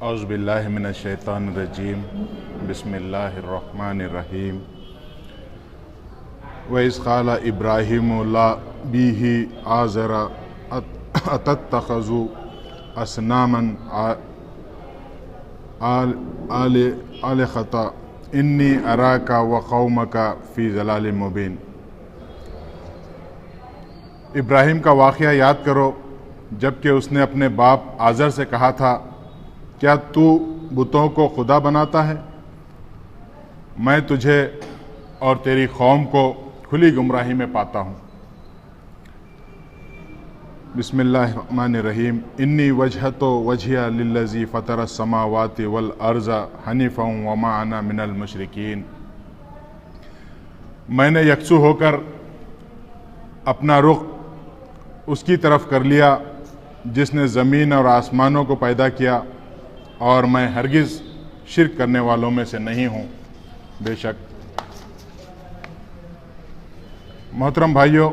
औज़ुबिल्लाहि मिनश्शैतानिर्रजीम बिस्मिल्लाहिर्रहमानिर्रहीम व इज़ क़ाला इब्राहीमु लिअबीही आज़रा अतत्तख़िज़ु असनामन आलिहता इन्नी अराका व क़ौमका फ़ी ज़लालिम मुबीन। इब्राहिम का वाक़या याद करो जबकि उसने अपने बाप आज़र से कहा था, क्या तू बुतों को खुदा बनाता है? मैं तुझे और तेरी कौम को खुली गुमराही में पाता हूँ। बिस्मिल्लाहिर्रहमानिर्रहीम। इन्नी वजहतो वजहिया लिल्लज़ी फ़तरस समावाति वल अर्ज़ा हनीफ़न व मा अना मिनल मुशरिकीन। मैंने यकसू होकर अपना रुख उसकी तरफ कर लिया जिसने ज़मीन और आसमानों को पैदा किया, और मैं हरगिज़ शिर्क करने वालों में से नहीं हूँ। बेशक मोहतरम भाइयों,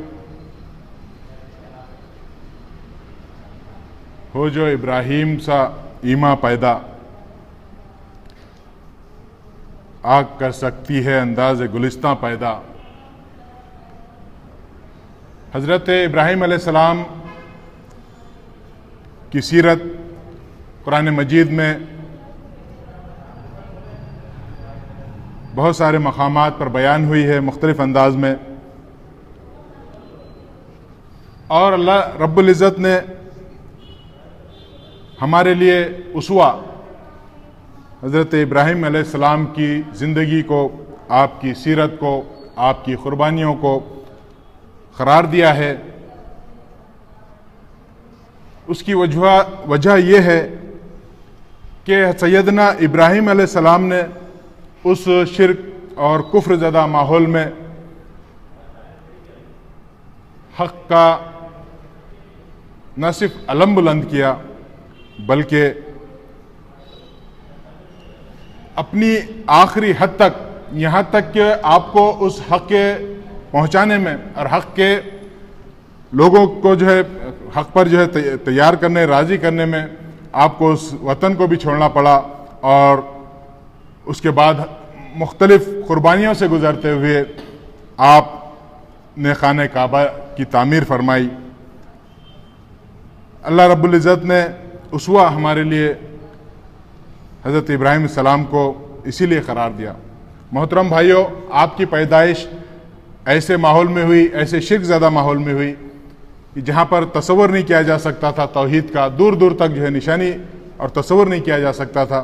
हो जो इब्राहीम सा ईमा पैदा, आग कर सकती है अंदाज़ गुलिस्तां पैदा। हज़रत इब्राहीम अलैहिस्सलाम की सीरत कुरान मजीद में बहुत सारे मकामात पर बयान हुई है मुख्तलिफ अंदाज में, और अल्लाह रब्बुल इज़्ज़त ने हमारे लिए उसवा हज़रत इब्राहीम अलैहिस्सलाम की ज़िंदगी को, आपकी सीरत को, आपकी क़ुरबानियों को क़रार दिया है। उसकी वजह यह है कि सैयदना इब्राहीम अलैहिस्सलाम ने उस शिर्क और कुफ्र ज़दा माहौल में हक़ का न सिर्फ अलम बुलंद किया बल्कि अपनी आखिरी हद तक, यहाँ तक कि आपको उस हक़ के पहुँचाने में और हक़ के लोगों को जो है हक़ पर जो है तैयार करने, राज़ी करने में आपको उस वतन को भी छोड़ना पड़ा, और उसके बाद मुख्तलिफ कुर्बानियों से गुज़रते हुए आपने खाने काबा की तामीर फरमाई। अल्लाह रब्बुल इज़्ज़त ने उसवा हमारे लिए हज़रत इब्राहीम सलाम को इसीलिए क़रार दिया। मोहतरम भाइयों, आपकी पैदाइश ऐसे माहौल में हुई, ऐसे शिर्क ज़दा माहौल में हुई कि जहाँ पर तसव्वुर नहीं किया जा सकता था तौहीद का, दूर दूर तक जो है निशानी और तसव्वुर नहीं किया जा सकता था।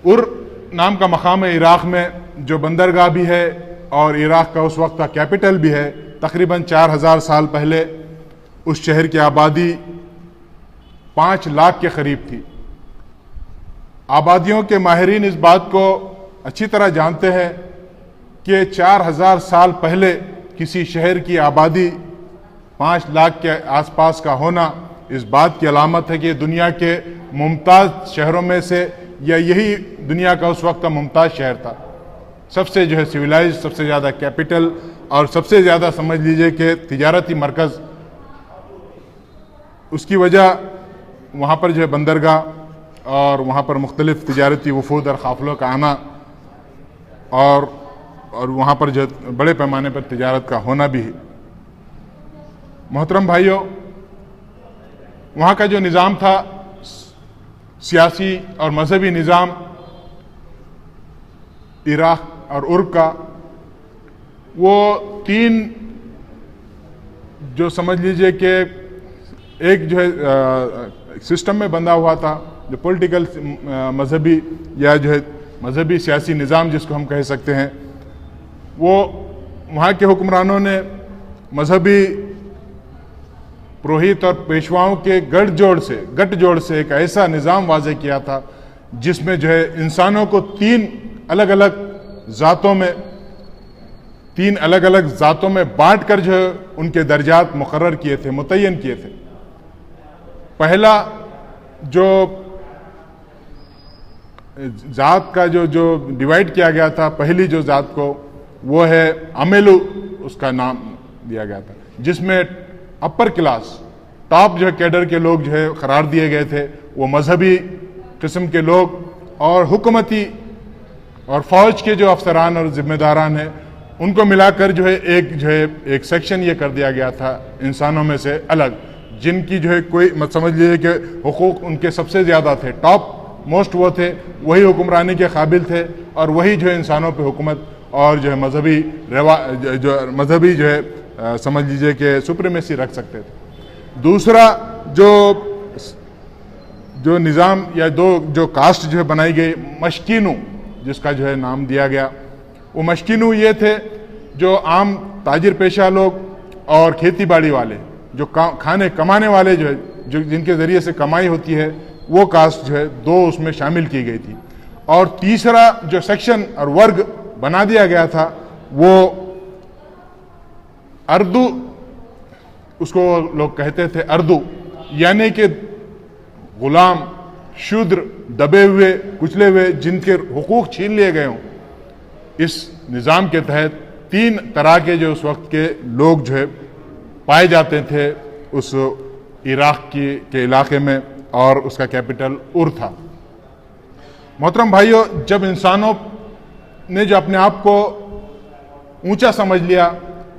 उर नाम का मकाम है इराक़ में, जो बंदरगाह भी है और इराक़ का उस वक्त का कैपिटल भी है। तकरीबन 4000 साल पहले उस शहर की आबादी 5 लाख के करीब थी। आबादियों के माहिरीन इस बात को अच्छी तरह जानते हैं कि 4000 साल पहले किसी शहर की आबादी 5 लाख के आसपास का होना इस बात की अलामत है कि दुनिया के मुमताज़ शहरों में से, या यही दुनिया का उस वक्त का मुमताज़ शहर था। सबसे जो है सिविलाइज, सबसे ज़्यादा कैपिटल, और सबसे ज़्यादा समझ लीजिए कि तिजारती मरकज़। उसकी वजह वहाँ पर जो है बंदरगाह और वहाँ पर मुख्तलिफ तिजारती वफूद और काफ़िलों का आना, और वहाँ पर जो बड़े पैमाने पर तिजारत का होना भी है। मोहतरम भाइयों, वहाँ का जो निज़ाम था, सियासी और मजहबी निज़ाम इराक़ और उर्क का, वो 3 जो समझ लीजिए कि एक जो है सिस्टम में बंधा हुआ था, जो पॉलिटिकल मजहबी या जो है मजहबी सियासी निज़ाम जिसको हम कह सकते हैं, वो वहाँ के हुक्मरानों ने मजहबी पुरोहित और पेशवाओं के गठजोड़ से एक ऐसा निज़ाम वाज़े किया था जिसमें जो है इंसानों को 3 अलग अलग ज़ातों में बांट कर जो है उनके दर्जात मुकर्रर किए थे, मुतय्यन किए थे। पहला जो ज़ात का जो डिवाइड किया गया था, पहली जो ज़ात को, वो है अमेलू, उसका नाम दिया गया था, जिसमें अपर क्लास, टॉप जो है कैडर के लोग जो है करार दिए गए थे। वो मजहबी किस्म के लोग और हुकूमती और फौज के जो अफसरान और जिम्मेदारान हैं उनको मिलाकर जो है एक सेक्शन ये कर दिया गया था इंसानों में से अलग, जिनकी जो है कोई मत समझ लीजिए कि हुकूक उनके सबसे ज़्यादा थे, टॉप मोस्ट वो थे, वही हुक्मरानी के काबिल थे और वही जो है इंसानों पे हुकूमत और जो है मजहबी जो है समझ लीजिए कि सुप्रीमेसी रख सकते थे। दूसरा जो निज़ाम या जो कास्ट जो है बनाई गई, मशकीनू जिसका जो है नाम दिया गया, वो मशकीनू ये थे जो आम ताजिर पेशा लोग और खेती बाड़ी वाले, जो खाने कमाने वाले जो है, जो जिनके ज़रिए से कमाई होती है, वो कास्ट जो है दो उसमें शामिल की गई थी। और तीसरा जो सेक्शन और वर्ग बना दिया गया था वो अर्दू, उसको लोग कहते थे अर्दू, यानी कि गुलाम, शूद्र, दबे हुए, कुचले हुए, जिनके हुकूक छीन लिए गए हों। इस निज़ाम के तहत 3 तरह के जो उस वक्त के लोग जो है पाए जाते थे उस इराक के इलाके में, और उसका कैपिटल उर था। मोहतरम भाइयों, जब इंसानों ने जो अपने आप को ऊंचा समझ लिया,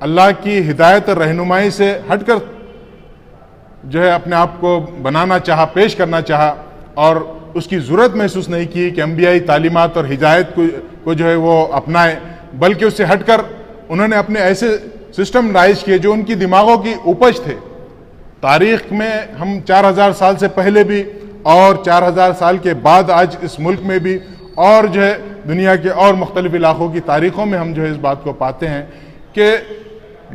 अल्लाह की हिदायत और रहनुमाई से हटकर जो है अपने आप को बनाना चाहा, पेश करना चाहा, और उसकी ज़रूरत महसूस नहीं की कि अंबियाई तालीमात और हिदायत को जो है वो अपनाए, बल्कि उससे हटकर उन्होंने अपने ऐसे सिस्टम राइज किए जो उनकी दिमागों की उपज थे। तारीख में हम 4000 साल से पहले भी और 4000 साल के बाद आज इस मुल्क में भी और जो है दुनिया के और मुख्तलिफ इलाकों की तारीखों में हम जो है इस बात को पाते हैं कि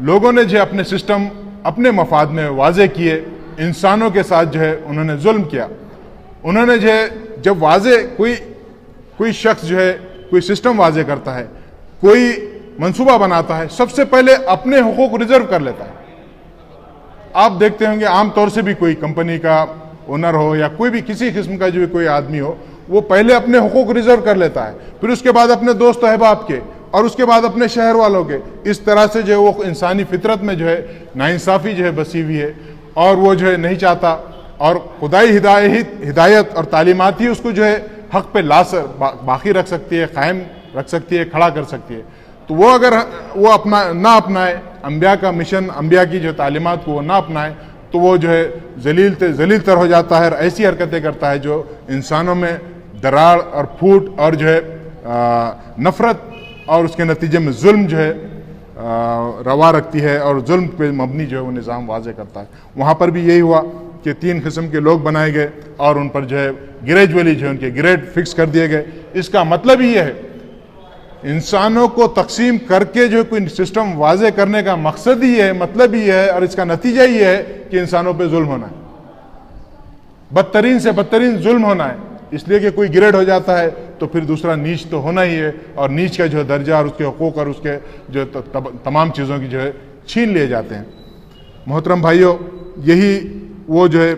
लोगों ने जो अपने सिस्टम अपने मफाद में वाजे किए, इंसानों के साथ जो है उन्होंने जुल्म किया। उन्होंने जो है जब वाजे कोई शख्स जो है कोई सिस्टम वाजे करता है, कोई मंसूबा बनाता है, सबसे पहले अपने हुकूक रिजर्व कर लेता है। आप देखते होंगे आमतौर से भी कोई कंपनी का ओनर हो या कोई भी किसी किस्म का जो भी कोई आदमी हो, वो पहले अपने हुकूक रिजर्व कर लेता है, फिर उसके बाद अपने दोस्त अहबाब के, और उसके बाद अपने शहर वालों के। इस तरह से जो है वो इंसानी फितरत में जो है नाइंसाफ़ी जो है बसी हुई है, और वो जो है नहीं चाहता, और खुदाई हिदायत और तालीमात ही उसको जो है हक पे बाकी रख सकती है, कायम रख सकती है, खड़ा कर सकती है। तो वो अगर वो ना अपनाए अंबिया का मिशन, अंबिया की जो तालीमात को वो ना अपनाए, तो वो जो है जलील तर हो जाता है और ऐसी हरकतें करता है जो इंसानों में दरार और फूट और जो है नफरत और उसके नतीजे में जुल्म जो है रवा रखती है, और जुल्म पे मबनी जो है वो निज़ाम वाजे करता है। वहाँ पर भी यही हुआ कि 3 किस्म के लोग बनाए गए और उन पर जो है ग्रेजुअली जो है उनके ग्रेड फिक्स कर दिए गए। इसका मतलब ही यह है, इंसानों को तकसीम करके जो कोई सिस्टम वाजे करने का मकसद ही है, मतलब ही है, और इसका नतीजा ही है कि इंसानों पे जुल्म होना है, बदतरीन से बदतरीन जुल्म होना है। इसलिए कि कोई ग्रेड हो जाता है तो फिर दूसरा नीच तो होना ही है, और नीच का जो है दर्जा और उसके हुकूक और उसके जो तमाम चीज़ों की जो है छीन लिए जाते हैं। मोहतरम भाइयों, यही वो जो है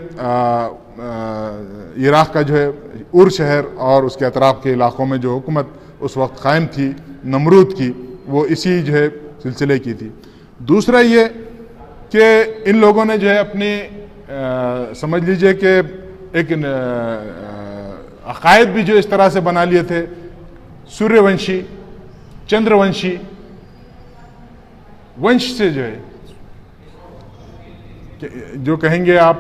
इराक़ का जो है उर शहर और उसके अतराफ़ के इलाक़ों में जो हुकूमत उस वक्त कायम थी नमरूद की, वो इसी जो है सिलसिले की थी। दूसरा ये कि इन लोगों ने जो है अपनी समझ लीजिए कि एक अकायद भी जो इस तरह से बना लिए थे, सूर्यवंशी, चंद्रवंशी वंश से जो है, जो कहेंगे आप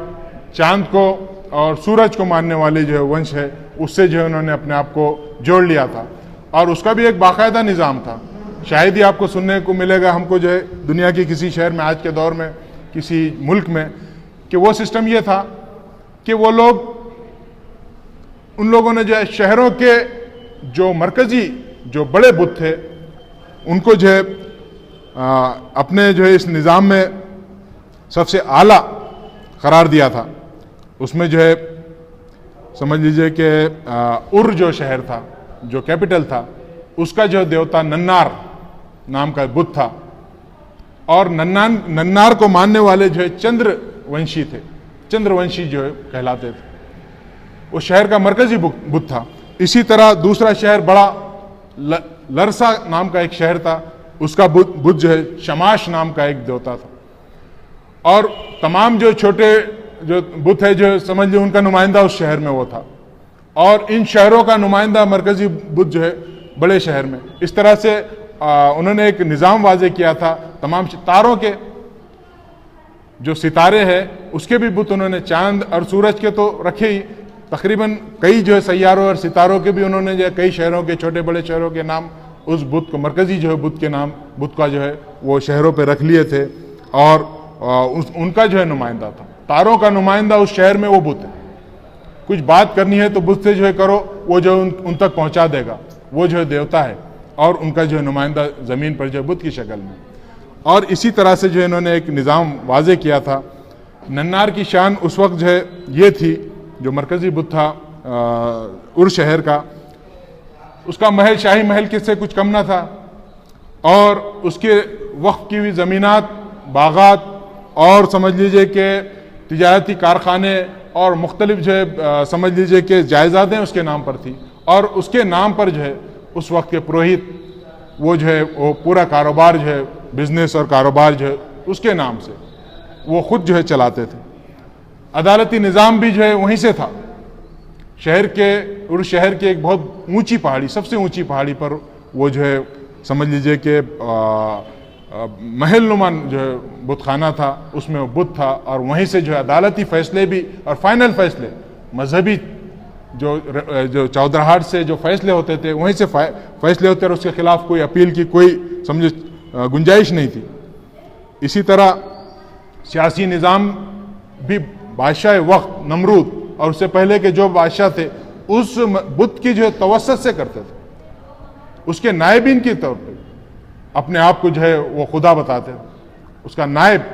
चांद को और सूरज को मानने वाले जो है वंश है, उससे जो है उन्होंने अपने आप को जोड़ लिया था, और उसका भी एक बाकायदा निज़ाम था। शायद ही आपको सुनने को मिलेगा हमको जो है दुनिया के किसी शहर में आज के दौर में, किसी मुल्क में, कि वो सिस्टम ये था कि वो लोग, उन लोगों ने जो है शहरों के जो मरकजी जो बड़े बुत थे उनको जो है अपने जो है इस निज़ाम में सबसे आला करार दिया था। उसमें जो है समझ लीजिए कि उर जो शहर था, जो कैपिटल था, उसका जो देवता नन्नार नाम का बुत था, और नन्नार को मानने वाले जो है चंद्रवंशी थे, चंद्रवंशी जो है कहलाते थे। वो शहर का मरकजी बुत था। इसी तरह दूसरा शहर बड़ा लरसा नाम का एक शहर था, उसका बुत जो है शमाश नाम का एक देवता था। और तमाम जो छोटे जो बुत है जो समझ लीजिए उनका नुमाइंदा उस शहर में वो था। और इन शहरों का नुमाइंदा मरकजी बुत जो है बड़े शहर में। इस तरह से उन्होंने एक निज़ाम वाजे किया था। तमाम तारों के जो सितारे हैं उसके भी बुत उन्होंने, चांद और सूरज के तो रखे ही, तकरीबन कई जो है सैयारों और सितारों के भी उन्होंने जो है कई शहरों के, छोटे बड़े शहरों के नाम उस बुत को, मरकजी जो है बुत के नाम, बुत का जो है वो शहरों पे रख लिए थे और उनका जो है नुमाइंदा था। तारों का नुमाइंदा उस शहर में वो बुत है। कुछ बात करनी है तो बुत से जो है करो, वो जो उन तक पहुंचा देगा, वो जो है देवता है और उनका जो है नुमाइंदा ज़मीन पर जो है बुत की शक्ल में। और इसी तरह से जो है इन्होंने एक निज़ाम वाजे किया था। नन्नार की शान उस वक्त जो है ये थी, जो मरकजी बुत था उर शहर का, उसका महल, शाही महल किससे कुछ कम ना था और उसके वक्फ की हुई ज़मीनात, बागात और समझ लीजिए कि तिजारती कारखाने और मुख्तलिफ जो है समझ लीजिए कि जायदादें उसके नाम पर थी। और उसके नाम पर जो है उस वक्त के पुरोहित वो जो है वो पूरा कारोबार जो है, बिजनेस और कारोबार जो है उसके नाम से वो खुद जो है चलाते थे। अदालती निज़ाम भी जो है वहीं से था। शहर के एक बहुत ऊंची पहाड़ी, सबसे ऊंची पहाड़ी पर वो जो है समझ लीजिए कि महल नुमान जो है बुतखाना था, उसमें वो बुत था और वहीं से जो है अदालती फैसले भी और फाइनल फैसले, मजहबी जो चौधराहाट से जो फैसले होते थे वहीं से फैसले होते और उसके खिलाफ कोई अपील की कोई समझे गुंजाइश नहीं थी। इसी तरह सियासी निज़ाम भी बादशाह वक्त नमरूद और उससे पहले के जो बादशाह थे उस बुत की जो है तवस्सुत से करते थे। उसके नायबीन के तौर पे अपने आप को जो है वो खुदा बताते थे। उसका नायब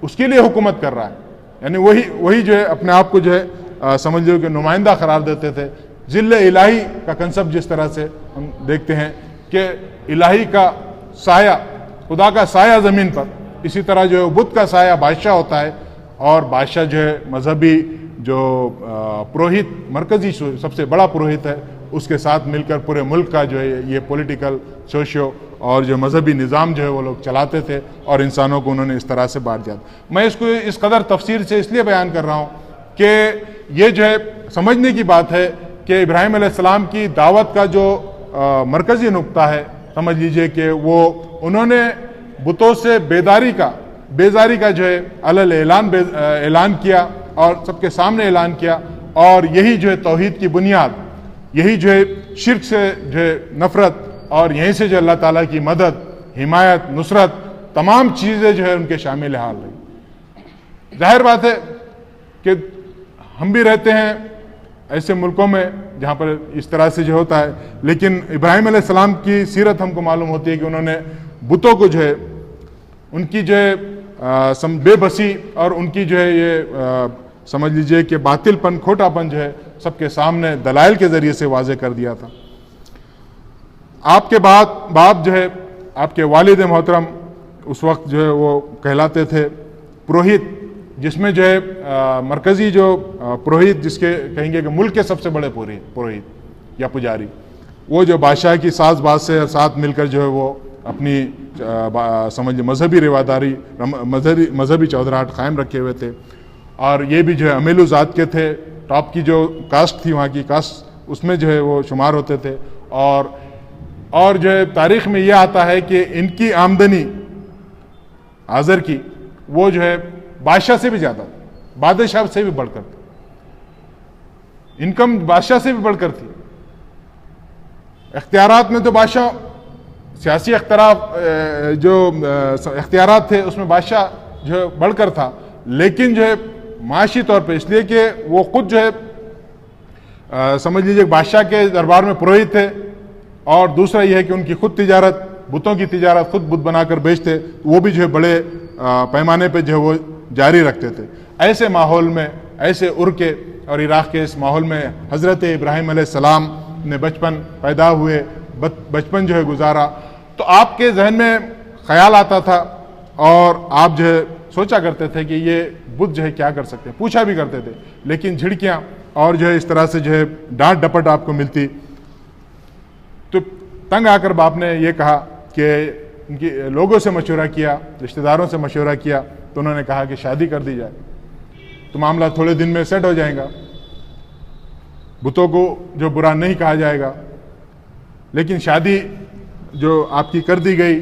उसके लिए हुकूमत कर रहा है, यानी वही जो है अपने आप को जो है समझ लो कि नुमाइंदा करार देते थे। जिल्ल इलाही का कंसेप्ट जिस तरह से हम देखते हैं कि इलाही का साया, खुदा का साया ज़मीन पर, इसी तरह जो है बुत का साया बादशाह होता है और बादशाह जो है मजहबी जो पुरोहित, मरकजी सबसे बड़ा पुरोहित है, उसके साथ मिलकर पूरे मुल्क का जो है ये पॉलिटिकल, सोशियो और जो मजहबी निज़ाम जो है वो लोग चलाते थे और इंसानों को उन्होंने इस तरह से बांट दिया। मैं इसको इस कदर तफसीर से इसलिए बयान कर रहा हूँ कि ये जो है समझने की बात है कि इब्राहिम अलैहिस्सलाम की दावत का जो मरकजी नुक्ता है, समझ लीजिए कि वो उन्होंने बुतों से बेजारी का जो है अलल ऐलान किया और सबके सामने ऐलान किया। और यही जो है तौहीद की बुनियाद, यही जो है शिर्क से जो है नफरत और यहीं से जो अल्लाह ताला की मदद, हिमायत, नुसरत, तमाम चीज़ें जो है उनके शामिल हाल रही। जाहिर बात है कि हम भी रहते हैं ऐसे मुल्कों में जहाँ पर इस तरह से जो होता है, लेकिन इब्राहिम अलैहिस्सलाम की सीरत हमको मालूम होती है कि उन्होंने बुतों को जो है उनकी जो है बेबसी और उनकी जो है ये समझ लीजिए कि बातिलपन, खोटापन जो है सबके सामने दलाइल के ज़रिए से वाज़े कर दिया था। आपके बाप जो है, आपके वालिद मोहतरम उस वक्त जो है वो कहलाते थे पुरोहित, जिसमें जो है मरकज़ी जो पुरोहित जिसके कहेंगे कि मुल्क के सबसे बड़े पुरोहित या पुजारी, वो जो बादशाह की साज़ से साथ मिलकर जो है वो अपनी समझ मजहबी रिवादारी, मजहबी चौधराहट कायम रखे हुए थे। और ये भी जो है अमीलु ज़ात के थे, टॉप की जो कास्ट थी वहाँ की कास्ट, उसमें जो है वो शुमार होते थे। और जो है तारीख़ में ये आता है कि इनकी आमदनी आज़र की वो जो है बादशाह से भी ज़्यादा, बादशाह से भी बढ़कर थी, इनकम बादशाह से भी बढ़कर थी। इख्तियारात में तो बादशाह, सियासी जो इख्तियारात थे उसमें बादशाह जो है बढ़कर था, लेकिन जो है माशी तौर पे, इसलिए कि वो खुद जो है समझ लीजिए बादशाह के दरबार में पुरोहित थे, और दूसरा यह है कि उनकी खुद तिजारत, बुतों की तिजारत खुद बुत बनाकर बेचते, वो भी जो है बड़े पैमाने पे जो है वो जारी रखते थे। ऐसे माहौल में, ऐसे उर के और इराक़ के इस माहौल में हज़रत इब्राहिम अलैहिस्सलाम ने बचपन पैदा हुए, बचपन जो है गुजारा, तो आपके जहन में ख्याल आता था और आप जो है सोचा करते थे कि ये बुत जो है क्या कर सकते हैं, पूछा भी करते थे। लेकिन झिड़कियाँ और जो है इस तरह से जो है डांट डपट आपको मिलती, तो तंग आकर बाप ने ये कहा कि उनकी लोगों से मशवरा किया, रिश्तेदारों से मशवरा किया, तो उन्होंने कहा कि शादी कर दी जाए तो मामला थोड़े दिन में सेट हो जाएगा। बुतों को जो बुरा नहीं कहा जाएगा, लेकिन शादी जो आपकी कर दी गई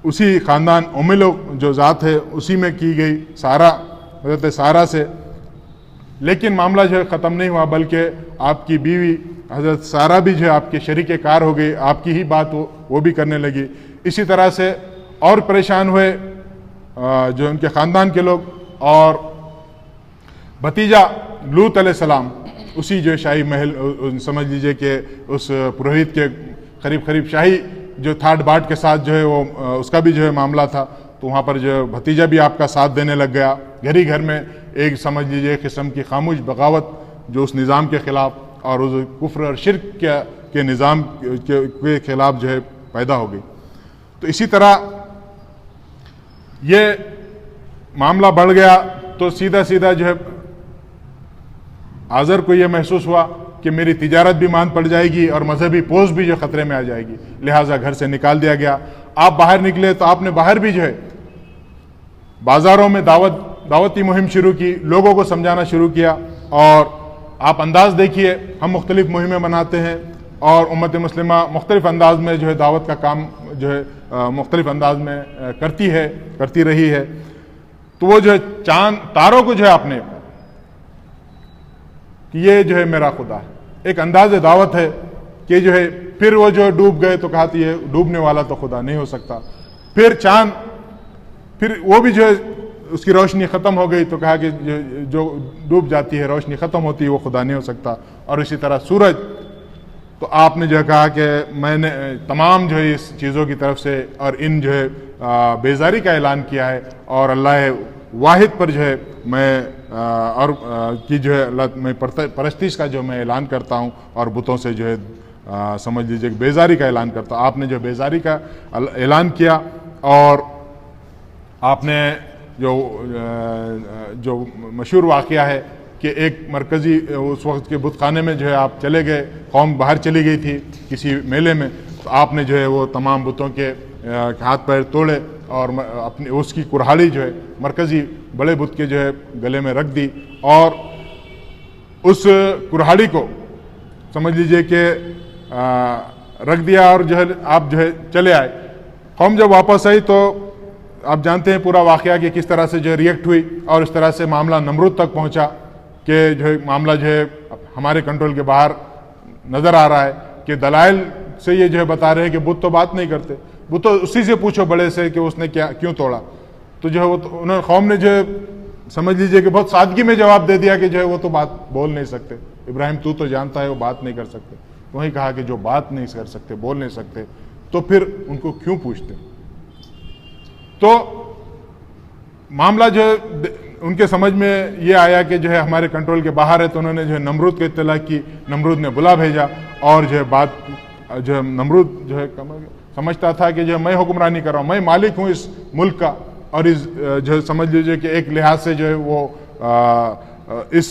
उसी ख़ानदान उम्मिलो जो ज़ात है उसी में की गई, सारा हज़रत सारा से। लेकिन मामला जो है ख़त्म नहीं हुआ, बल्कि आपकी बीवी हज़रत सारा भी जो है आपके शरीके कार हो गई, आपकी ही बात वो भी करने लगी। इसी तरह से और परेशान हुए जो उनके ख़ानदान के लोग, और भतीजा लूत अलैहिस्सलाम उसी जो शाही महल, समझ लीजिए कि उस पुरोहित के करीब करीब शाही जो थाट बाट के साथ जो है वो उसका भी जो है मामला था। तो वहाँ पर जो भतीजा भी आपका साथ देने लग गया। घर ही घर में एक समझ लीजिए किस्म की खामोश बगावत जो उस निज़ाम के ख़िलाफ़ और उस कुफ्र और शिर्क के निज़ाम के ख़िलाफ़ जो है पैदा हो गई। तो इसी तरह ये मामला बढ़ गया तो सीधा सीधा जो है आज़र को ये महसूस हुआ कि मेरी तिजारत भी मांद पड़ जाएगी और मजहबी पोस्ट भी जो ख़तरे में आ जाएगी, लिहाजा घर से निकाल दिया गया। आप बाहर निकले तो आपने बाहर भी जो है बाज़ारों में दावती मुहिम शुरू की, लोगों को समझाना शुरू किया। और आप अंदाज़ देखिए, हम मुख्तलिफ मुहिमें बनाते हैं और उम्मत मुस्लिमा मुख्तलिफ अंदाज में जो है दावत का काम जो है मुख्तलिफ अंदाज में करती रही है। तो वो जो है चांद तारों को जो है आपने कि ये जो है मेरा खुदा है, एक अंदाज़ दावत है कि जो है, फिर वो जो डूब गए तो कहा ये डूबने वाला तो खुदा नहीं हो सकता। फिर चांद, फिर वो भी जो है उसकी रोशनी ख़त्म हो गई तो कहा कि जो डूब जाती है रोशनी ख़त्म होती है वो खुदा नहीं हो सकता। और इसी तरह सूरज, तो आपने जो है कहा कि मैंने तमाम जो है इस चीज़ों की तरफ से और इन जो है बेजारी का ऐलान किया है और अल्लाह वाहिद पर जो है मैं की जो है अल्लाह मैं परस्तिश का जो मैं ऐलान करता हूँ और बुतों से जो है समझ लीजिए बेजारी का ऐलान करता हूँ। आपने जो बेजारी का ऐलान किया और आपने जो मशहूर वाक़या है कि एक मरकज़ी उस वक्त के बुतखाने में जो है आप चले गए, कौम बाहर चली गई थी किसी मेले में, तो आपने जो है वो तमाम बुतों के हाथ पैर तोड़े और अपनी उसकी कुल्हाड़ी जो है मरकज़ी बड़े बुत के जो है गले में रख दी और उस कुल्हाड़ी को समझ लीजिए कि रख दिया और जो है आप जो है चले आए। कौम जब वापस आई तो आप जानते हैं पूरा वाक़या कि किस तरह से जो रिएक्ट हुई और इस तरह से मामला नमरूद तक पहुंचा कि जो है मामला जो है हमारे कंट्रोल के बाहर नज़र आ रहा है कि दलाइल से ये जो है बता रहे हैं कि बुत तो बात नहीं करते, बुत तो उसी से पूछो बड़े से कि उसने क्यों तोड़ा। तो जो है वो तो उन्होंने कौम ने जो है समझ लीजिए कि बहुत सादगी में जवाब दे दिया कि जो है वो तो बात बोल नहीं सकते, इब्राहिम तू तो जानता है वो बात नहीं कर सकते। वही कहा कि जो बात नहीं कर सकते, बोल नहीं सकते, तो फिर उनको क्यों पूछते। तो मामला जो है उनके समझ में ये आया कि जो है हमारे कंट्रोल के बाहर है, तो उन्होंने जो है नमरूद को इत्तला की। नमरूद ने बुला भेजा और जो है बात जो है नमरूद जो है समझता था कि जो है मैं हुक्मरानी कर रहा हूँ, मैं मालिक हूँ इस मुल्क का और इस जो है समझ लीजिए कि एक लिहाज से जो है वो इस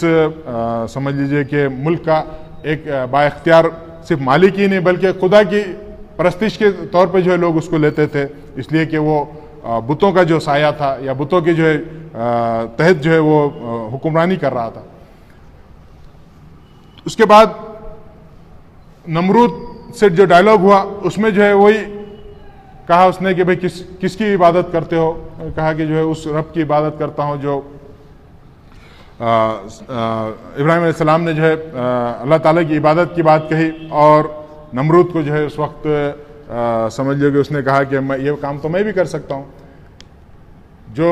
समझ लीजिए कि मुल्क का एक बाइख्तियार सिर्फ मालिक ही नहीं बल्कि खुदा की परस्तिश के तौर पे जो है लोग उसको लेते थे, इसलिए कि वो बुतों का जो साया था या बुतों के जो है तहत जो है वो हुक्मरानी कर रहा था। उसके बाद नमरूद से जो डायलॉग हुआ उसमें जो है वही कहा उसने कि भाई किसकी इबादत करते हो। कहा कि जो है उस रब की इबादत करता हूँ जो इब्राहिम अलैहिस्सलाम ने जो है अल्लाह ताला की इबादत की बात कही और नमरूद को जो है उस वक्त समझ लो कि उसने कहा कि मैं ये काम तो मैं भी कर सकता हूँ, जो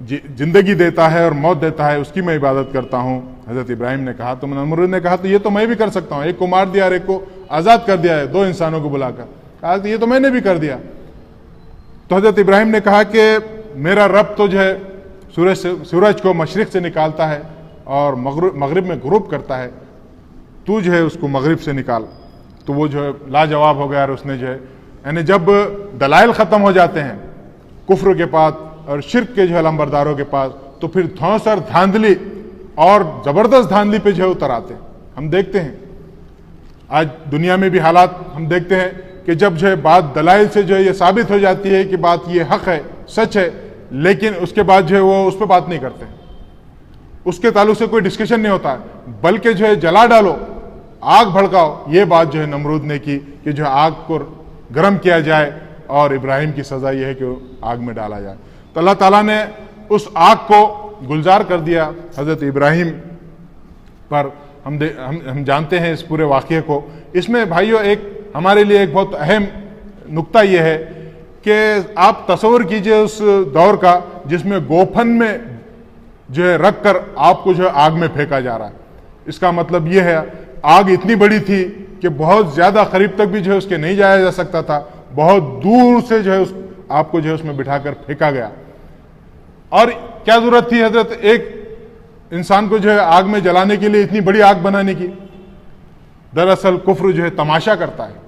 जिंदगी देता है और मौत देता है उसकी मैं इबादत करता हूँ। हज़रत इब्राहिम ने कहा, तो नमरूद ने कहा तो ये तो मैं भी कर सकता हूँ, एक को मार दिया और एक को आज़ाद कर दिया है, दो इंसानों को बुलाकर। कहा तो ये तो मैंने भी कर दिया। तो हज़रत इब्राहिम ने कहा कि मेरा रब तो जो है सूरज को मशरिक़ से निकालता है और मगरिब में गुरूब करता है, तू जो है उसको मगरिब से निकाल। तो वो जो है लाजवाब हो गया और उसने जो है यानी जब दलाइल ख़त्म हो जाते हैं कुफ्र के पास और शिर्क के जो है लंबरदारों के पास, तो फिर धौंस और धांधली और ज़बरदस्त धांधली पे जो है उतर आते हैं। हम देखते हैं आज दुनिया में भी हालात हम देखते हैं कि जब जो है बात दलाइल से जो है ये साबित हो जाती है कि बात ये हक है, सच है, लेकिन उसके बाद जो है वो उस पर बात नहीं करते हैं। उसके ताल्लुक से कोई डिस्कशन नहीं होता है, बल्कि जो है जला डालो, आग भड़काओ, ये बात जो है नमरूद ने की कि जो आग को गर्म किया जाए और इब्राहिम की सज़ा यह है कि आग में डाला जाए। तो अल्लाह ताला ने उस आग को गुलजार कर दिया हज़रत इब्राहिम पर। हम जानते हैं इस पूरे वाक़े को। इसमें भाइयों एक हमारे लिए एक बहुत अहम नुक्ता यह है कि आप तस्वर कीजिए उस दौर का जिसमें गोफन में जो है रख कर आपको जो है आग में फेंका जा रहा है। इसका मतलब यह है आग इतनी बड़ी थी कि बहुत ज़्यादा करीब तक भी जो है उसके नहीं जाया जा सकता था, बहुत दूर से जो है आपको जो है उसमें बिठाकर फेंका गया। और क्या जरूरत थी हजरत एक इंसान को जो है आग में जलाने के लिए, इतनी बड़ी आग बनाने की? दरअसल कुफ्र जो है तमाशा करता है।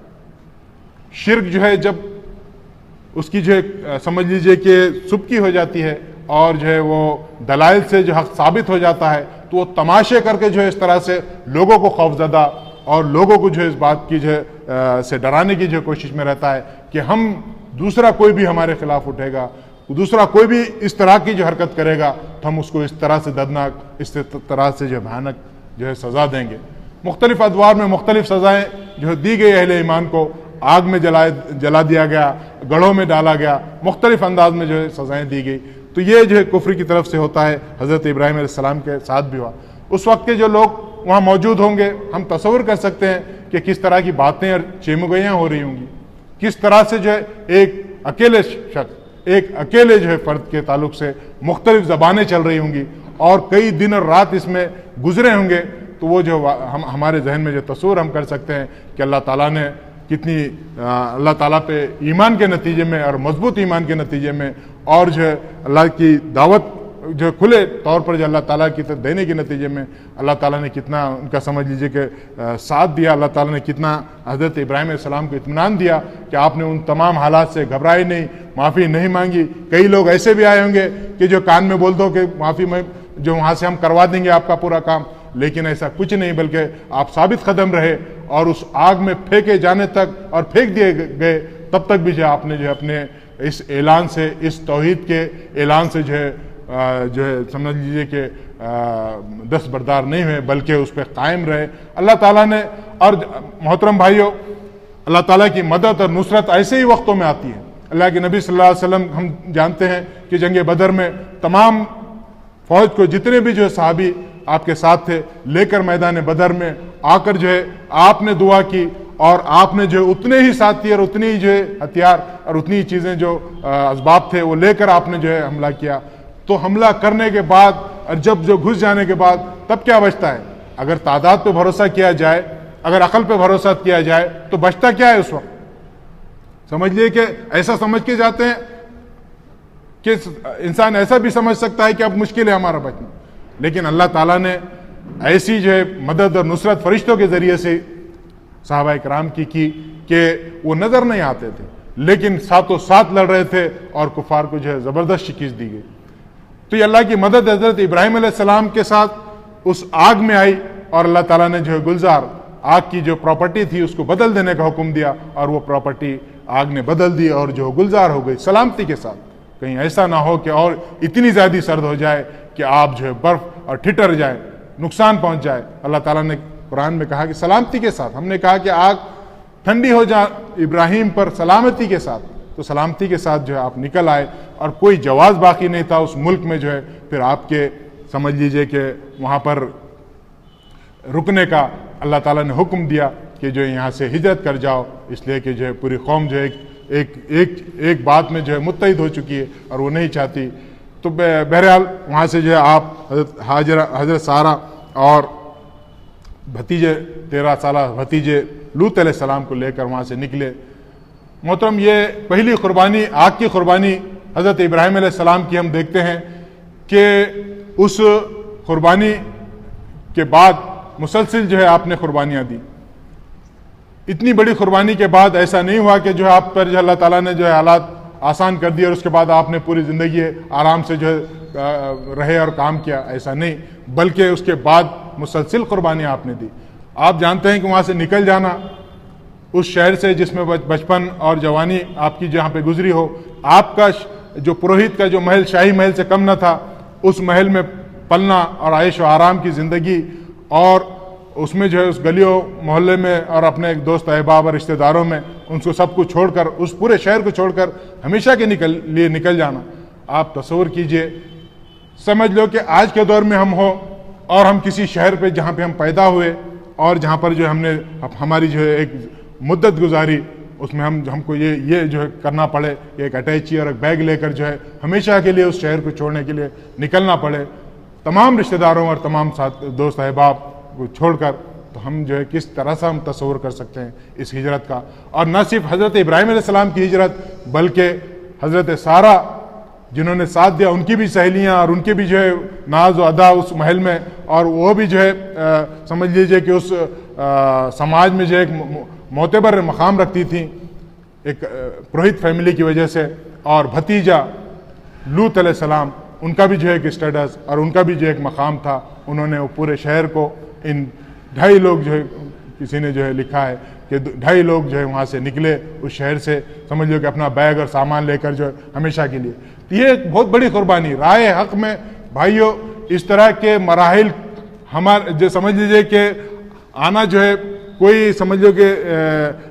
शिर्क जो है जब उसकी जो है समझ लीजिए कि सुबकी हो जाती है और जो है वो दलाइल से जो हक साबित हो जाता है, तो वो तमाशे करके जो है इस तरह से लोगों को खौफजदा और लोगों को जो है इस बात की जो है से डराने की जो कोशिश में रहता है कि हम दूसरा कोई भी हमारे खिलाफ उठेगा, दूसरा कोई भी इस तरह की जो हरकत करेगा तो हम उसको इस तरह से दर्दनाक, इस तरह से जो भयानक जो है सज़ा देंगे। मुख्तलिफ अदवार में मुख्तलिफ सज़ाएँ जो दी गई अहले ईमान को, आग में जला दिया गया, गढ़ों में डाला गया, मुख्तलिफ अंदाज में जो है सज़ाएँ दी गई। तो ये जो है कुफ्र की तरफ से होता है। हज़रत इब्राहिम अलैहिस्सलाम के साथ भी हुआ। उस वक्त के जो लोग वहाँ मौजूद होंगे, हम तस्वर कर सकते हैं कि किस तरह की बातें और चेमुगैयाँ हो रही होंगी, किस तरह से जो है एक अकेले शख्स, एक अकेले जो है फ़र्द के ताल्लुक से मुख्तलिफ ज़बानें चल रही होंगी और कई दिन और रात इसमें गुजरे होंगे। तो वो जो हमारे जहन में जो तस्वर हम कर सकते हैं कि अल्लाह ताला ने कितनी अल्लाह ताला पे ईमान के नतीजे में और मजबूत ईमान के नतीजे में और जो है अल्लाह की दावत जो खुले तौर पर जो अल्लाह ताला की तरफ देने के नतीजे में अल्लाह ताला ने कितना उनका समझ लीजिए कि साथ दिया। अल्लाह ताला ने कितना हज़रत इब्राहिम अलैहिस्सलाम को इत्मीनान दिया कि आपने उन तमाम हालात से घबराए नहीं, माफ़ी नहीं मांगी। कई लोग ऐसे भी आए होंगे कि जो कान में बोल दो कि माफ़ी में जो वहाँ से हम करवा देंगे आपका पूरा काम, लेकिन ऐसा कुछ नहीं, बल्कि आप साबित कदम रहे और उस आग में फेंके जाने तक और फेंक दिए गए तब तक भी जो आपने जो अपने इस ऐलान से, इस तौहीद के ऐलान से जो है समझ लीजिए कि दस्तबरदार नहीं हुए, बल्कि उस पर कायम रहे। अल्लाह ताला ने, और मोहतरम भाइयों, अल्लाह ताला की मदद और नुसरत ऐसे ही वक्तों में आती है। अल्लाह के नबी सल्लल्लाहु अलैहि वसल्लम, हम जानते हैं कि जंग बदर में तमाम फौज को जितने भी जो है सहाबी आपके साथ थे, लेकर मैदान बदर में आकर जो है आपने दुआ की और आपने जो उतने ही साथी और उतनी ही जो है हथियार और उतनी ही चीज़ें जो असबाब थे वो लेकर आपने जो है हमला किया। तो हमला करने के बाद और जब जो घुस जाने के बाद तब क्या बचता है? अगर तादाद पे भरोसा किया जाए, अगर अकल पे भरोसा किया जाए तो बचता क्या है उस वक्त? समझ लिए कि ऐसा समझ के जाते हैं कि इंसान ऐसा भी समझ सकता है कि अब मुश्किल है हमारा बचना, लेकिन अल्लाह ताला ने ऐसी जो है मदद और नुसरत फरिश्तों के ज़रिए से सहाबा किराम की कि वो नज़र नहीं आते थे, लेकिन साथों साथ लड़ रहे थे और कुफार को जो है ज़बरदस्त शिकस्त दी गई। तो ये अल्लाह की मदद हज़रत इब्राहिम अलैहिस्सलाम के साथ उस आग में आई और अल्लाह ताला ने जो है गुलजार आग की जो प्रॉपर्टी थी उसको बदल देने का हुक्म दिया और वो प्रॉपर्टी आग ने बदल दी और जो गुलजार हो गई सलामती के साथ। कहीं ऐसा ना हो कि और इतनी ज़्यादा सर्द हो जाए कि आप जो है बर्फ और ठिठर जाए, नुकसान पहुंच जाए। अल्लाह ताला ने कुरान में कहा कि सलामती के साथ। हमने कहा कि आग ठंडी हो जाए इब्राहिम पर सलामती के साथ, तो सलामती के साथ जो है आप निकल आए और कोई जवाब बाकी नहीं था उस मुल्क में जो है फिर आपके समझ लीजिए कि वहाँ पर रुकने का। अल्लाह ताला ने हुक्म दिया कि जो यहाँ से हिजरत कर जाओ, इसलिए कि जो है पूरी कौम जो है एक बात में जो है मुत्तहिद हो चुकी है और वो नहीं चाहती। तो बहरहाल वहाँ से जो है आप हज़रत सारा और भतीजे 13 साल भतीजे लूत अलैहिस्सलाम को लेकर वहाँ से निकले। मोहतरम, ये पहली कुर्बानी, आग की कुर्बानी हज़रत इब्राहिम अलैहिस्सलाम की हम देखते हैं कि उस कुर्बानी के बाद मुसलसिल जो है आपने कुर्बानियाँ दी। इतनी बड़ी कुर्बानी के बाद ऐसा नहीं हुआ कि जो है आप पर जो अल्लाह ताला ने जो है हालात आसान कर दिए और उसके बाद आपने पूरी ज़िंदगी आराम से जो है रहे और काम किया, ऐसा नहीं, बल्कि उसके बाद मुसलसिल कुर्बानियाँ आपने दी। आप जानते हैं कि वहाँ से निकल जाना उस शहर से जिसमें बचपन और जवानी आपकी जहाँ पे गुजरी हो, आपका जो पुरोहित का जो महल शाही महल से कम न था, उस महल में पलना और आयश व आराम की ज़िंदगी, और उसमें जो है उस गलियों मोहल्ले में और अपने एक दोस्त अहबाब और रिश्तेदारों में उनको सब कुछ छोड़कर, उस पूरे शहर को छोड़कर हमेशा के लिए निकल जाना। आप तस्वीर कीजिए, समझ लो कि आज के दौर में हम हो और हम किसी शहर पे जहाँ पे हम पैदा हुए और जहाँ पर जो हमने हमारी जो है एक मुद्दत गुजारी, उसमें हमको ये जो है करना पड़े, एक अटैची और एक बैग लेकर जो है हमेशा के लिए उस शहर को छोड़ने के लिए निकलना पड़े, तमाम रिश्तेदारों और तमाम साथ दोस्त अहबाब को छोड़कर, तो हम जो है किस तरह से हम तस्वर कर सकते हैं इस हिजरत का। और न सिर्फ हज़रत इब्राहीम अलैहिस्सलाम की हिजरत, बल्कि हज़रत सारा जिन्होंने साथ दिया, उनकी भी सहेलियाँ और उनके भी जो है नाज व अदा उस महल में, और वो भी जो है समझ लीजिए कि उस समाज में जो एक मोतबर मकाम रखती थी, एक पुरोहित फैमिली की वजह से। और भतीजा लूत अलैहिस्सलाम, उनका भी जो है एक स्टेटस और उनका भी जो एक मकाम था। उन्होंने वो पूरे शहर को, इन 2.5 लोग जो है, किसी ने जो है लिखा है कि 2.5 लोग जो है वहाँ से निकले उस शहर से, समझ लो कि अपना बैग और सामान लेकर जो है हमेशा के लिए। तो ये एक बहुत बड़ी कुर्बानी राय हक में। भाइयों, इस तरह के मराहिल हमारे जो समझ लीजिए कि आना जो है, कोई समझ लो कि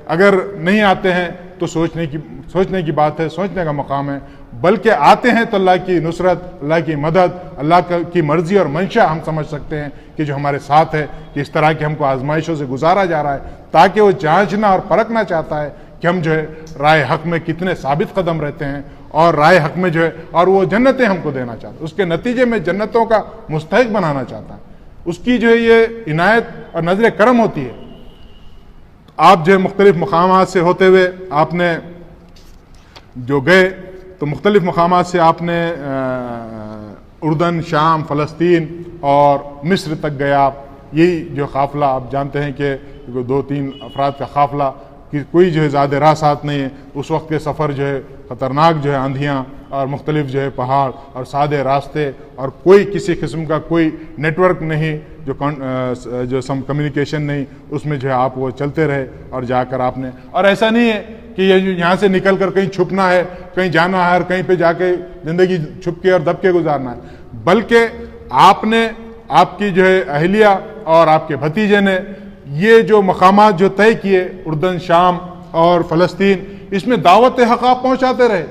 अगर नहीं आते हैं तो सोचने की बात है, सोचने का मकाम है, बल्कि आते हैं तो अल्लाह की नुसरत, अल्लाह की मदद, अल्लाह की मर्जी और मंशा हम समझ सकते हैं कि जो हमारे साथ है, कि इस तरह के हमको आजमाइशों से गुजारा जा रहा है, ताकि वो जांचना और परखना चाहता है कि हम जो है राय हक में कितने साबित कदम रहते हैं, और राय हक में जो है, और वो जन्नतें हमको देना चाहता है, उसके नतीजे में जन्नतों का मुस्तहिक बनाना चाहता है। उसकी जो है ये इनायत और नजर करम होती है। आप जो है मुख्तलिफ मकामात से होते हुए आपने जो गए, तो मुख्तलिफ मकामात से आपने उर्दन, शाम, फ़लस्तीन और मिस्र तक गए आप। यही जो काफ़िला, आप जानते हैं कि 2-3 अफराद का काफ़िला, कि कोई जो है ज़्यादा राह साथ नहीं है। उस वक्त के सफ़र जो है ख़तरनाक जो है आंधियाँ और मुख्तलिफ जो है पहाड़ और सादे रास्ते, और कोई किसी किस्म का कोई नेटवर्क नहीं, जो सम कम्युनिकेशन नहीं, उसमें जो है आप वो चलते रहे और जाकर आपने, और ऐसा नहीं है कि ये यहाँ से निकल कर कहीं छुपना है, कहीं जाना है और कहीं पे जाके ज़िंदगी छुप के और दब के गुजारना है, बल्कि आपने, आपकी जो है अहलिया और आपके भतीजे ने ये जो मकामात जो तय किए, उर्दन, शाम और फ़लस्तीन, इसमें दावत हक़ आप पहुँचाते रहे।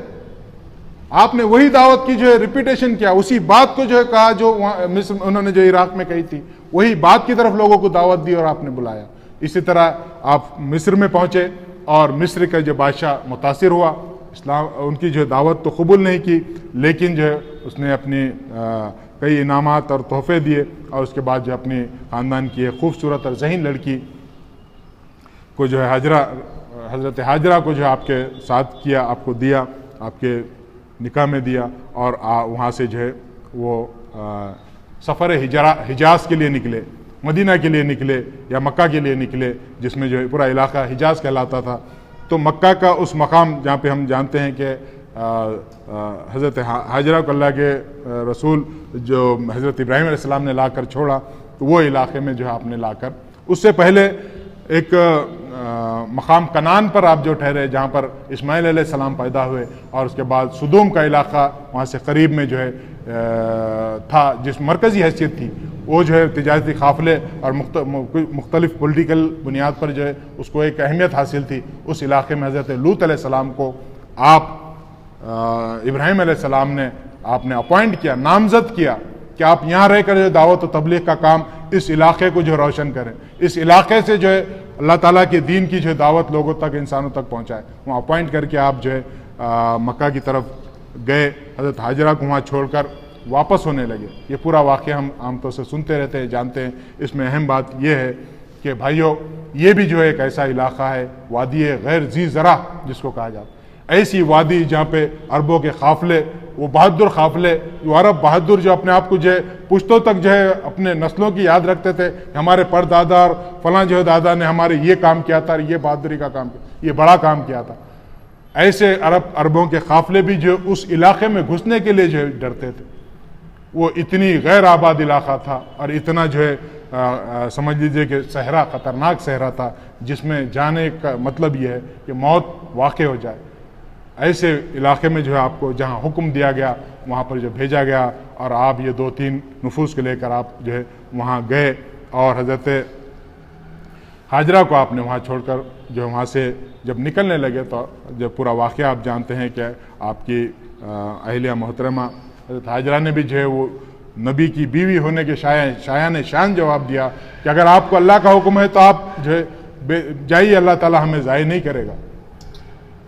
आपने वही दावत की जो है रिपीटेशन किया, उसी बात को जो है कहा जो मिस्र उन्होंने जो इराक में कही थी, वही बात की तरफ लोगों को दावत दी और आपने बुलाया। इसी तरह आप मिस्र में पहुँचे और मिस्र का जो बादशाह मुतासिर हुआ, इस्लाम उनकी जो दावत तो कबूल नहीं की, लेकिन जो है उसने अपनी कई इनामात और तोहफे दिए, और उसके बाद जो अपनी ख़ानदान की एक खूबसूरत और ज़हीन लड़की को जो है हज़रत हाजरा को जो आपके साथ किया, आपको दिया, आपके निकाह में दिया, और वहाँ से जो है वो सफ़र हिजाज़ के लिए निकले, मदीना के लिए निकले या मक्का के लिए निकले, जिसमें जो है पूरा इलाका हिजाज़ कहलाता था। तो मक्का का उस मकाम जहाँ पे हम जानते हैं कि हज़रत हाजरा को अल्लाह के रसूल जो हज़रत इब्राहीम अलैहिस्सलाम ने ला कर छोड़ा, तो वो इलाके में जो है आपने ला कर, उससे पहले एक मकाम कनान पर आप जो ठहरे, जहाँ पर इस्माइल अलैहिस्सलाम पैदा हुए, और उसके बाद सुदूम का इलाका वहाँ से करीब में जो है था, जिस मरकज़ी हैसियत थी, वो जो है तिजारती काफ़िले और मुख्तलिफ पॉलिटिकल बुनियाद पर जो है उसको एक अहमियत हासिल थी। उस इलाके में हज़रत लूत अलैहिस्सलाम को आप इब्राहीम अलैहिस्सलाम ने आपने अपॉइंट किया, नामज़द किया कि आप यहाँ रहकर जो दावत व तबलीग का काम इस इलाके को जो रोशन करें, इस इलाके से जो है अल्लाह ताला के दीन की जो दावत लोगों तक, इंसानों तक पहुँचाए। वहाँ अपॉइंट करके आप जो है मक्का की तरफ गए, हज़रत हाजरा को वहाँ छोड़कर वापस होने लगे। ये पूरा वाक़या हम आमतौर से सुनते रहते हैं, जानते हैं। इसमें अहम बात यह है कि भाइयों, ये भी जो है एक ऐसा इलाका है, वादी गैर ज़ी ज़रा जिसको कहा जाता है, ऐसी वादी जहाँ पे अरबों के काफ़िले, वो बहादुर काफ़िले, जो अरब बहादुर जो अपने आप को जो है पुश्तों तक जो है अपने नस्लों की याद रखते थे, हमारे परदादा और फलां जो है दादा ने हमारे ये काम किया था, ये बहादुरी का काम किया, ये बड़ा काम किया था, ऐसे अरबों के काफ़िले भी जो उस इलाके में घुसने के लिए जो है डरते थे। वो इतनी गैर आबाद इलाका था और इतना जो है समझ लीजिए कि सहरा, ख़तरनाक सहरा था, जिसमें जाने का मतलब ये है कि मौत वाक़ हो जाए। ऐसे इलाके में जो है आपको जहाँ हुक्म दिया गया वहाँ पर जो भेजा गया, और आप ये 2-3 नफूस को लेकर आप जो है वहाँ गए, और हज़रत हाजरा को आपने वहाँ छोड़कर जो वहाँ से जब निकलने लगे तो जब पूरा वाक़या आप जानते हैं कि आपकी अहलिया मोहतरमा हज़रत हाजरा ने भी जो है वो नबी की बीवी होने के शायान शान जवाब दिया कि अगर आपको अल्लाह का हुक्म है तो आप जो है जाइए, अल्लाह ताला हमें ज़ाय नहीं करेगा।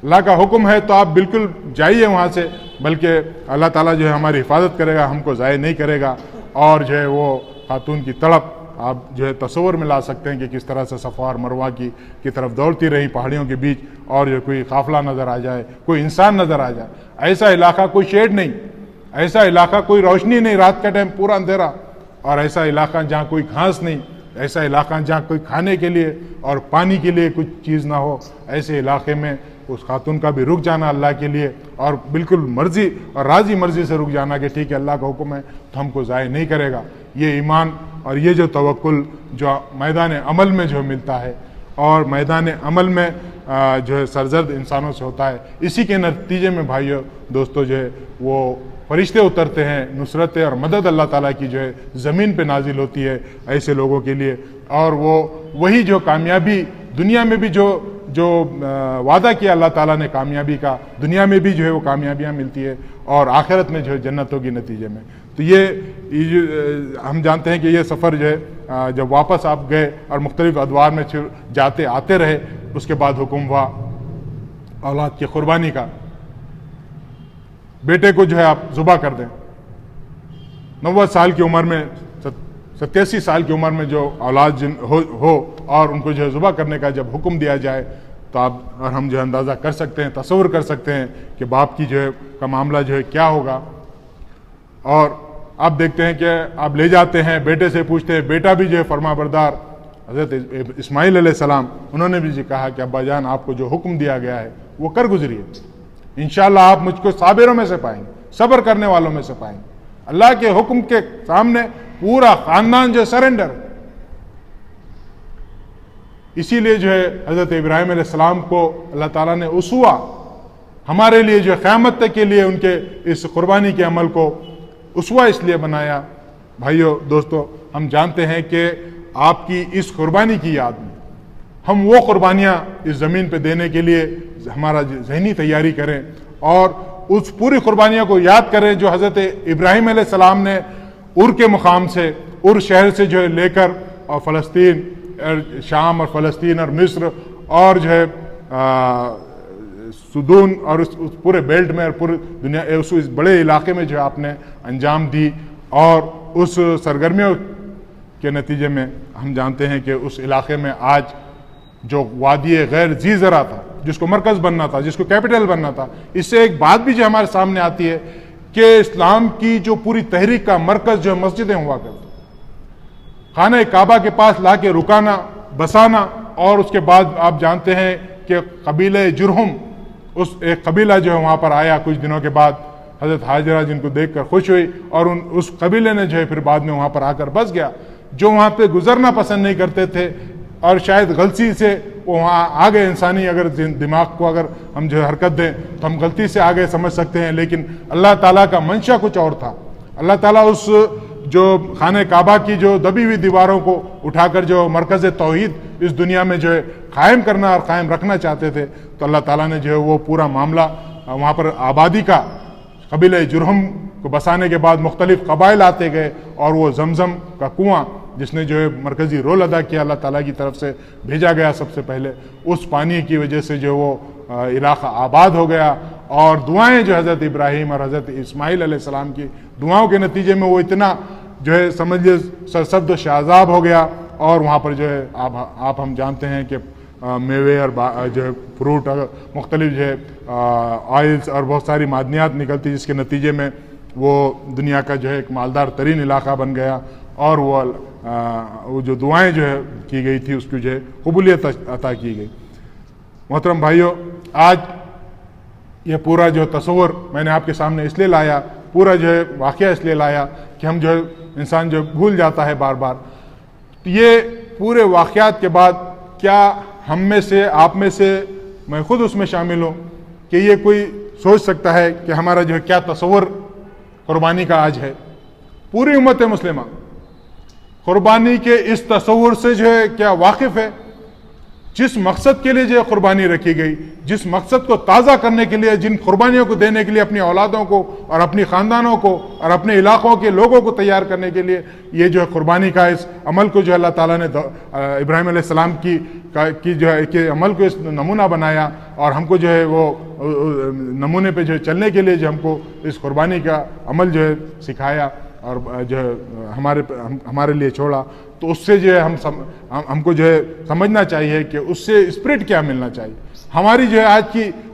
अल्लाह का हुक्म है तो आप बिल्कुल जाइए वहाँ से, बल्कि अल्लाह ताला जो है हमारी हिफाजत करेगा, हमको ज़ाय नहीं करेगा। और जो है वो खातून की तड़प आप जो है तस्वर में ला सकते हैं कि किस तरह से सफ़ा और मरवा की तरफ दौड़ती रही पहाड़ियों के बीच, और जो कोई काफ़िला नज़र आ जाए, कोई इंसान नज़र आ जाए, ऐसा इलाका कोई शेड नहीं, ऐसा इलाका कोई रोशनी नहीं, रात का टाइम पूरा अंधेरा, और ऐसा इलाका जहाँ कोई घास नहीं, ऐसा इलाका जहाँ कोई खाने के लिए और पानी के लिए कुछ चीज़ ना हो, ऐसे इलाके में उस खातून का भी रुक जाना अल्लाह के लिए, और बिल्कुल मर्जी और राज़ी मर्जी से रुक जाना कि ठीक है अल्लाह का हुक्म है तो हमको ज़ाय नहीं करेगा। ये ईमान और ये जो तवक्कुल जो मैदान अमल में जो मिलता है, और मैदान अमल में जो है सरजर्द इंसानों से होता है, इसी के नतीजे में भाइयों दोस्तों जो है वो फरिश्ते उतरते हैं, नुसरत और मदद अल्लाह ताला की जो है ज़मीन पे नाजिल होती है ऐसे लोगों के लिए। और वो वही जो कामयाबी दुनिया में भी जो वादा किया अल्लाह ताला ने कामयाबी का, दुनिया में भी जो है वो कामयाबियाँ मिलती है, और आखिरत में जो है जन्नत होगी नतीजे में। तो ये जो हम जानते हैं कि ये सफ़र जो है जब वापस आप गए और मुख्तलिफ अदवार में जाते आते रहे, उसके बाद हुक्म हुआ औलाद की कुर्बानी का, बेटे को जो है आप ज़ुबा कर दें। 90 साल की उम्र में, 87 साल की उम्र में जो औलाद हो और उनको जो है ज़ुबा करने का जब हुक्म दिया जाए तो आप और हम जो है अंदाज़ा कर सकते हैं, तसव्वुर कर सकते हैं कि बाप की जो है का मामला जो है क्या होगा। और आप देखते हैं कि आप ले जाते हैं, बेटे से पूछते हैं, बेटा भी जो है फरमाबरदार, हज़रत इस्माइल अलैहिस्सलाम उन्होंने भी जी कहा कि अब्बा जान आपको जो हुक्म दिया गया है वो कर गुजरिए, इंशाअल्लाह आप मुझको साबिरों में से पाएंगे, सब्र करने वालों में से पाएंगे। अल्लाह के हुक्म के सामने पूरा खानदान जो सरेंडर। इसीलिए जो है हज़रत इब्राहिम अलैहिस्सलाम को अल्लाह ताला ने उसवा हमारे लिए जो क़यामत तक के लिए उनके इस कुर्बानी के अमल को उसवा इसलिए बनाया। भाइयों दोस्तों, हम जानते हैं कि आपकी इस कुर्बानी की याद में हम वो कुर्बानियाँ इस ज़मीन पे देने के लिए हमारा ज़हनी तैयारी करें, और उस पूरी कुर्बानियों को याद करें जो हज़रत इब्राहिम अलैहिस्सलाम ने उर के मुकाम से, उर शहर से जो है लेकर, और फ़लस्तीन, शाम और फ़लस्तीन और मिस्र और जो है सुदून और उस पूरे बेल्ट में और पूरी दुनिया उस बड़े इलाके में जो आपने अंजाम दी, और उस सरगर्मियों के नतीजे में हम जानते हैं कि उस इलाके में आज जो वादी गैर जी ज़रा था, जिसको मरकज़ बनना था, जिसको कैपिटल बनना था, इससे एक बात भी जो हमारे सामने आती है कि इस्लाम की जो पूरी तहरीक का मरकज़ जो मस्जिदें हुआ करती, खाना काबा के पास ला के रुकाना, बसाना, और उसके बाद आप जानते हैं कि कबीले जुरहुम, उस एक कबीला जो है वहाँ पर आया कुछ दिनों के बाद, हज़रत हाजरा जिनको देखकर खुश हुई, और उस कबीले ने जो है फिर बाद में वहाँ पर आकर बस गया। जो वहाँ पे गुजरना पसंद नहीं करते थे और शायद गलती से वो वहाँ आ गए, इंसानी अगर दिमाग को अगर हम जो हरकत दें तो हम गलती से आ गए समझ सकते हैं, लेकिन अल्लाह ताला का मंशा कुछ और था। अल्लाह ताला उस जो खाने काबा की जो दबी हुई दीवारों को उठाकर जो मरकज़ तौहीद इस दुनिया में जो है कायम करना और कायम रखना चाहते थे, तो अल्लाह ताला ने जो है वो पूरा मामला वहाँ पर आबादी का, कबीले जुरहुम को बसाने के बाद मुख्तलिफ कबाइल आते गए, और वो जमजम का कुआं जिसने जो है मरकज़ी रोल अदा किया, अल्लाह ताला की तरफ से भेजा गया सबसे पहले, उस पानी की वजह से जो वो इलाका आबाद हो गया। और दुआएं जो हज़रत इब्राहीम और हज़रत इस्माइल अलैहिस्सलाम की दुआओं के नतीजे में वो इतना जो है समझिए सरसब्द शाजाब हो गया, और वहाँ पर जो है आप हम जानते हैं कि मेवे और जो है फ्रूट और मुख्तलिफ जो है ऑयल्स और बहुत सारी मादनियात निकलती, जिसके नतीजे में वो दुनिया का जो है एक मालदार तरीन इलाका बन गया, और वो जो दुआएं जो है की गई थी उसकी जो है कबूलियत अता की गई। मोहतरम भाइयों, आज ये पूरा जो तस्वुर मैंने आपके सामने इसलिए लाया, पूरा जो है वाक़या इसलिए लाया कि हम जो है इंसान जो भूल जाता है बार बार। तो ये पूरे वाक़यात के बाद क्या हम में से, आप में से, मैं खुद उसमें शामिल हूँ कि ये कोई सोच सकता है कि हमारा जो है क्या तस्वर कुर्बानी का आज है। पूरी उम्मत मुस्लिमा कुर्बानी के इस तस्वर से जो है क्या वाकिफ है। जिस मकसद के लिए जो कुर्बानी रखी गई, जिस मकसद को ताज़ा करने के लिए, जिन कुर्बानियों को देने के लिए अपनी औलादों को और अपनी ख़ानदानों को और अपने इलाक़ों के लोगों को तैयार करने के लिए ये जो है कुर्बानी का इस अमल को जो अल्लाह ताला ने इब्राहीम अलैहिस्सलाम की जो है कि अमल को इस नमूना बनाया और हमको जो है वो नमूने पे जो है चलने के लिए जो हमको इस कुर्बानी का अमल जो है सिखाया और जो है हमारे लिए छोड़ा। तो उससे जो है हमको जो है समझना चाहिए कि उससे स्पिरिट क्या मिलना चाहिए। हमारी जो है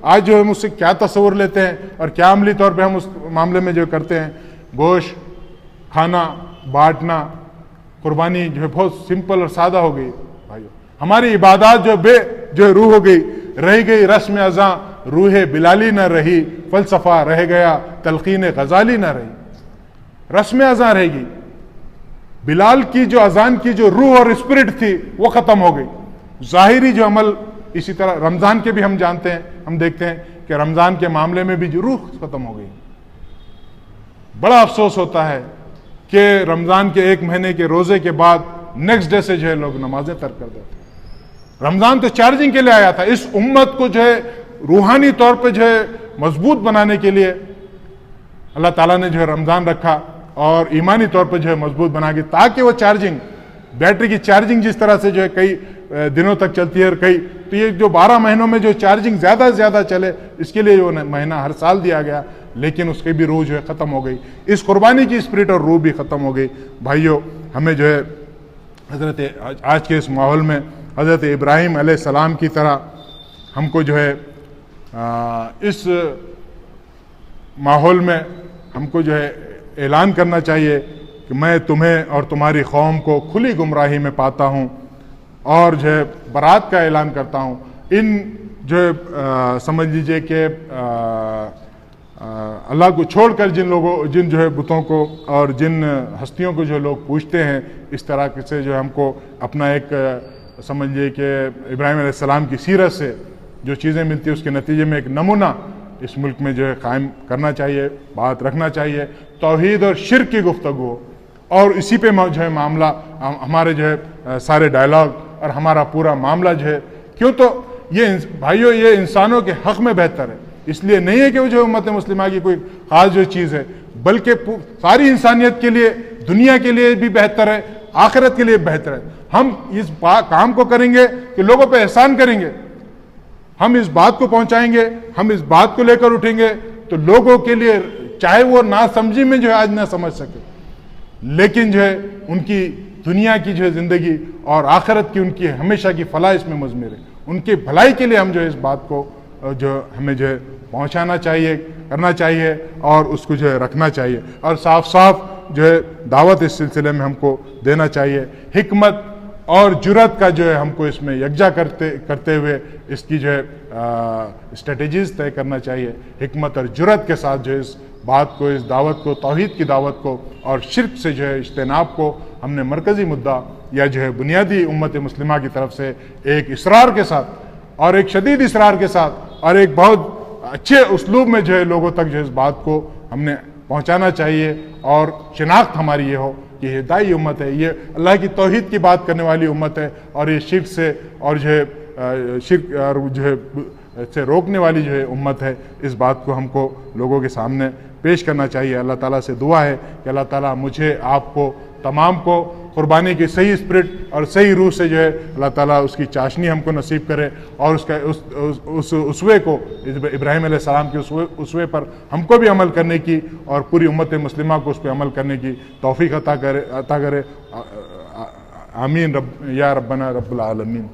आज जो है मुझसे क्या तस्वर लेते हैं और क्या अमली तौर पे हम उस मामले में जो करते हैं। गोश्त खाना बांटना, कुर्बानी जो है बहुत सिंपल और सादा हो गई भाइयों। हमारी इबादत जो है रूह हो गई, रह गई रस्म अज़ा, रूह बिलाली न रही, फलसफा रह गया, तलकीन गजाली न रही। रस्म अज़ा रहेगी, बिलाल की जो अजान की जो रूह और स्पिरिट थी वो खत्म हो गई। जाहिरी जो अमल, इसी तरह रमजान के भी हम जानते हैं, हम देखते हैं कि रमजान के मामले में भी जो रूह खत्म हो गई। बड़ा अफसोस होता है कि रमजान के एक महीने के रोजे के बाद नेक्स्ट डे से जो है लोग नमाजें तर्क कर देते हैं। रमजान तो चार्जिंग के लिए आया था, इस उम्मत को जो है रूहानी तौर पे जो है मजबूत बनाने के लिए अल्लाह ताला ने जो है रमजान रखा और ईमानी तौर पर जो है मजबूत बना के, ताकि वो चार्जिंग, बैटरी की चार्जिंग जिस तरह से जो है कई दिनों तक चलती है और कई, तो ये जो 12 महीनों में जो चार्जिंग ज़्यादा से ज़्यादा चले, इसके लिए जो महीना हर साल दिया गया, लेकिन उसकी भी रूह जो है ख़त्म हो गई। इस कुर्बानी की स्पिरिट और रूह भी ख़त्म हो गई। भाइयों, हमें जो है हज़रत आज के इस माहौल में हज़रत इब्राहीम अलैहिस्सलाम की तरह हमको जो है इस माहौल में हमको जो है ऐलान करना चाहिए कि मैं तुम्हें और तुम्हारी कौम को खुली गुमराही में पाता हूँ और जो है बरात का ऐलान करता हूँ। इन जो है समझ लीजिए कि अल्लाह को छोड़कर जिन जो है बुतों को और जिन हस्तियों को जो लोग पूछते हैं, इस तरह से जो हमको अपना एक समझ लीजिए कि इब्राहीम अलैहिस्सलाम की सीरत से जो चीज़ें मिलती है उसके नतीजे में एक नमूना इस मुल्क में जो है कायम करना चाहिए, बात रखना चाहिए। तौहीद और शिर्क की गुफ्तगू हो और इसी पे जो है मामला हमारे जो है सारे डायलॉग और हमारा पूरा मामला जो है, क्यों तो ये भाइयों ये इंसानों के हक़ में बेहतर है। इसलिए नहीं है कि वो जो उम्मत मुस्लिमा की कोई ख़ास जो चीज़ है, बल्कि सारी इंसानियत के लिए, दुनिया के लिए भी बेहतर है, आखिरत के लिए बेहतर है। हम इस काम को करेंगे कि लोगों पर एहसान करेंगे, हम इस बात को पहुंचाएंगे, हम इस बात को लेकर उठेंगे तो लोगों के लिए, चाहे वो ना समझी में जो है आज ना समझ सके, लेकिन जो है उनकी दुनिया की जो है ज़िंदगी और आखिरत की उनकी हमेशा की फलाह इसमें मज़मूर है। उनकी भलाई के लिए हम जो है इस बात को जो हमें जो है पहुंचाना चाहिए, करना चाहिए और उसको जो है रखना चाहिए और साफ साफ जो है दावत इस सिलसिले में हमको देना चाहिए। हिकमत और जुरत का जो है हमको इसमें यकजा करते हुए इसकी जो है स्ट्रेटजीज तय करना चाहिए। हिकमत और जुरत के साथ जो है इस बात को, इस दावत को, तौहीद की दावत को और शिर्क से जो है इज्तनाब को हमने मरकज़ी मुद्दा या जो है बुनियादी उम्मत मुस्लिमा की तरफ से एक इसरार के साथ और एक शदीद इसरार के साथ और एक बहुत अच्छे उसलूब में जो है लोगों तक जो है इस बात को हमने पहुँचाना चाहिए और शिनाख्त हमारी ये हो कि ये दाई उम्मत है, ये अल्लाह की तौहीद की बात करने वाली उम्मत है और ये शिर्क से और जो है शिर्क और जो है से रोकने वाली जो है उम्मत है। इस बात को हमको लोगों के सामने पेश करना चाहिए। अल्लाह ताला से दुआ है कि अल्लाह ताला मुझे, आपको, तमाम को कुर्बानी की सही स्पिरिट और सही रूह से जो है अल्लाह ताला उसकी चाशनी हमको नसीब करे और उसका उस उसवे को, इब्राहीम अलैहिस्सलाम के उसवे पर हमको भी अमल करने की और पूरी उम्मत मुस्लिमा को उस पर अमल करने की तौफीक अता करे। आमीन या रब्बना रब्बुल आलमीन।